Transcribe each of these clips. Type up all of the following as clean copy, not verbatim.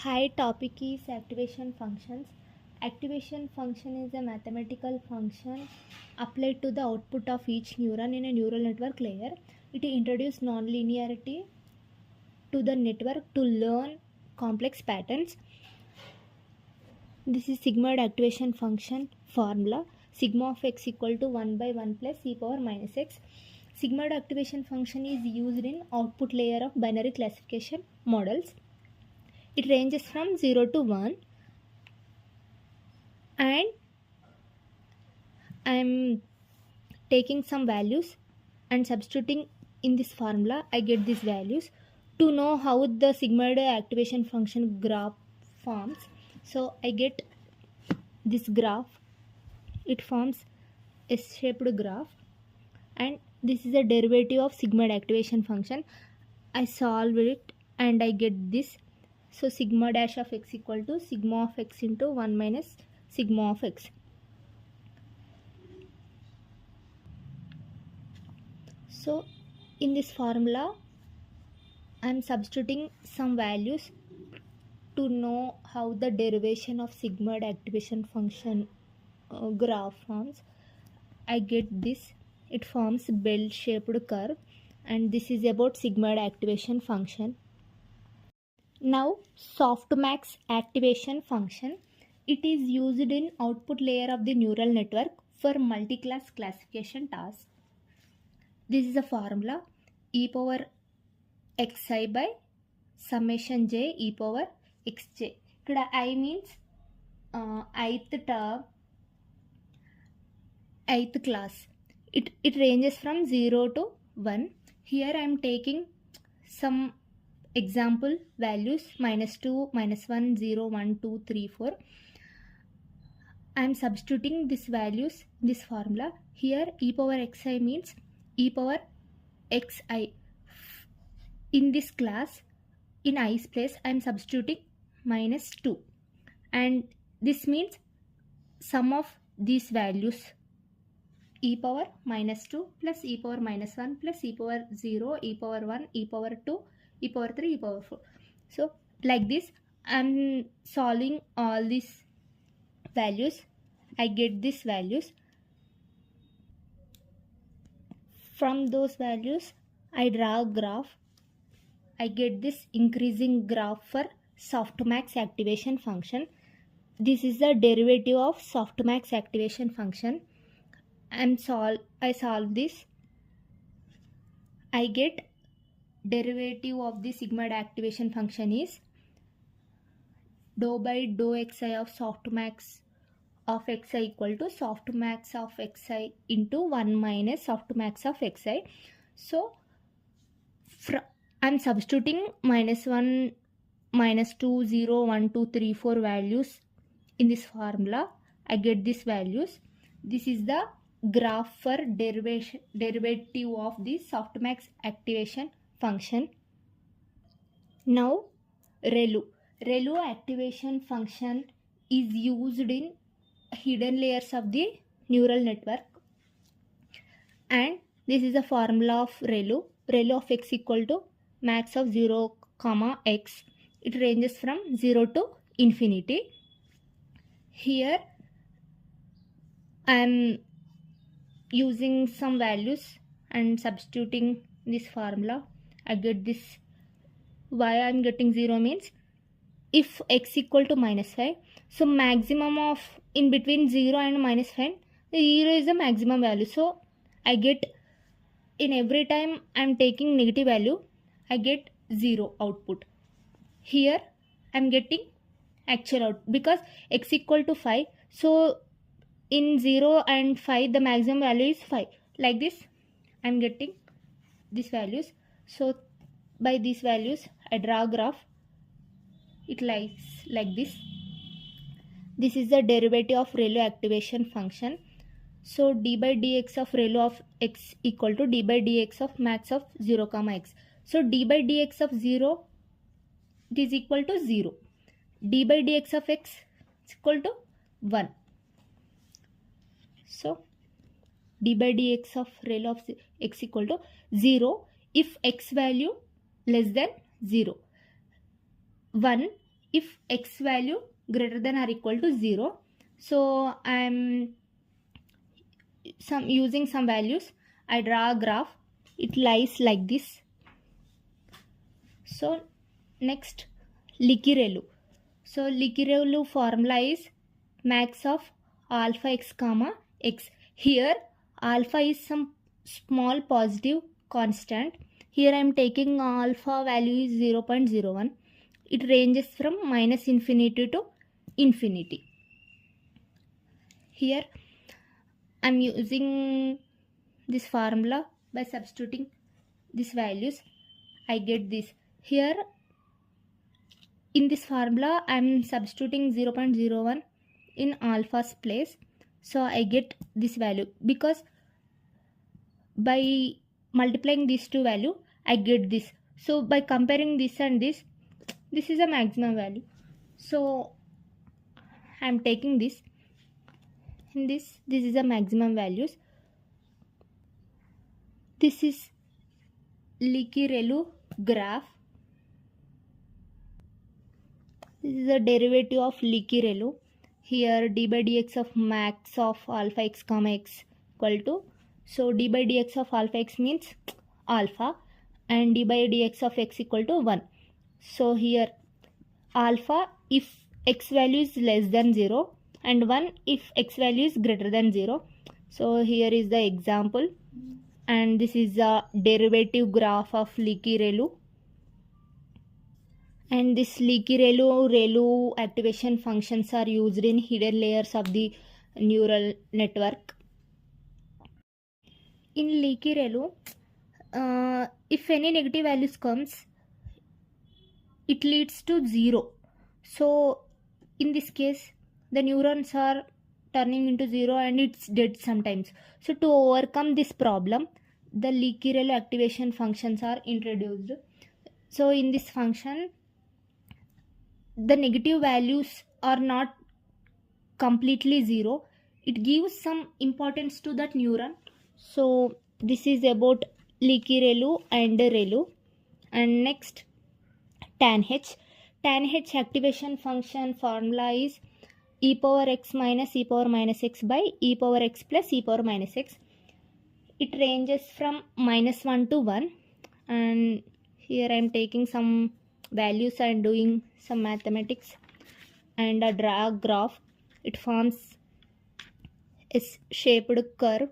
Hi, topic is activation functions. Activation function is a mathematical function applied to the output of each neuron in a neural network layer. It introduces nonlinearity to the network to learn complex patterns. This is sigmoid activation function formula. Sigma of x equal to 1 by 1 plus e power minus x. Sigmoid activation function is used in output layer of binary classification models. It ranges from 0 to 1 and I am taking some values and substituting in this formula. I get these values. To know how the sigmoid activation function graph forms, so I get this graph. It forms a shaped graph and this is a derivative of sigmoid activation function. I solve it and I get this. So sigma dash of x equal to sigma of x into 1 minus sigma of x. So in this formula I am substituting some values to know how the derivation of sigmoid activation function graph forms. I get this. It forms bell shaped curve and this is about sigmoid activation function. Now softmax activation function. It is used in output layer of the neural network for multi-class classification tasks. This is a formula: e power xi by summation j e power xj. Ikkada I means ith class. It ranges from 0 to 1. Here I am taking some example values: -2, -1, 0, 1, 2, 3, 4. I am substituting these values in this formula. Here e power xi means e power xi. In this class, in i's place, I am substituting -2, and this means sum of these values: e power -2 plus e power -1 plus e power 0, e power 1, e power 2, e power 3, e power 4. So like this I am solving all these values. I get these values. From those values I draw a graph. I get this increasing graph for softmax activation function. This is the derivative of softmax activation function. I solve this. I get derivative of the sigmoid activation function is dou by dou xi of softmax of xi equal to softmax of xi into 1 minus softmax of xi. So I'm substituting -1, -2, 0, 1, 2, 3, 4 values in this formula. I get these values. This is the graph for derivative of the softmax activation function. Now ReLU activation function is used in hidden layers of the neural network, and this is the formula of ReLU. ReLU of x equal to max of 0 comma x. It ranges from 0 to infinity. Here I am using some values and substituting this formula. I get this. Why I am getting 0 means if x equal to -5, so maximum of in between 0 and -5, 0 is the maximum value. So I get, in every time I am taking negative value, I get 0 output. Here I am getting actual output because x equal to 5. So in 0 and 5 the maximum value is 5. Like this I am getting these values. So by these values I draw a graph. It lies like this. This is the derivative of ReLU activation function. So d by dx of ReLU of x equal to d by dx of max of 0 comma x. So d by dx of 0 is equal to 0. D by dx of x is equal to 1. So d by dx of ReLU of x equal to 0 if x value less than 0. 1 if x value greater than or equal to 0. So I'm using some values. I draw a graph. It lies like this. So next, Likirelu. So Likirelu formula is max of alpha x comma x. Here alpha is some small positive constant. Here I am taking alpha value is 0.01. It ranges from minus infinity to infinity. Here I am using this formula. By substituting these values, I get this. Here in this formula I am substituting 0.01 in alpha's place, so I get this value, because by multiplying these two value I get this. So by comparing this and this is a maximum value, so I am taking this. In this is a maximum values. This is Likirelu graph. This is a derivative of Likirelu. Here d by dx of max of alpha x comma x equal to, so d by dx of alpha x means alpha, and d by dx of x equal to 1. So here alpha if x value is less than 0, and 1 if x value is greater than 0. So here is the example, and this is a derivative graph of Likirelu. And this Likirelu activation functions are used in hidden layers of the neural network. In Likirelu, if any negative values comes, it leads to 0. So in this case, the neurons are turning into 0 and it's dead sometimes. So to overcome this problem, the Likirelu activation functions are introduced. So in this function, the negative values are not completely 0. It gives some importance to that neuron. So this is about Likirelu and Relu. And next, tan h. Tan h activation function formula is e power x minus e power minus x by e power x plus e power minus x. It ranges from -1 to 1, and here I am taking some values and doing some mathematics, and a drag graph. It forms a shaped curve,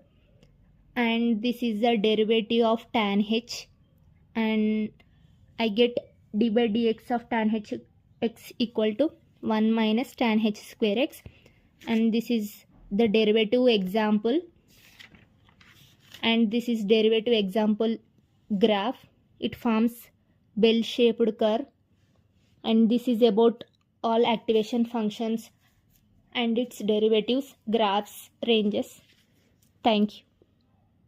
and this is the derivative of tan h, and I get d by dx of tan h x equal to 1 minus tan h square x, and this is the derivative example, and this is derivative example graph. It forms bell shaped curve, and this is about all activation functions and its derivatives, graphs, ranges. Thank you.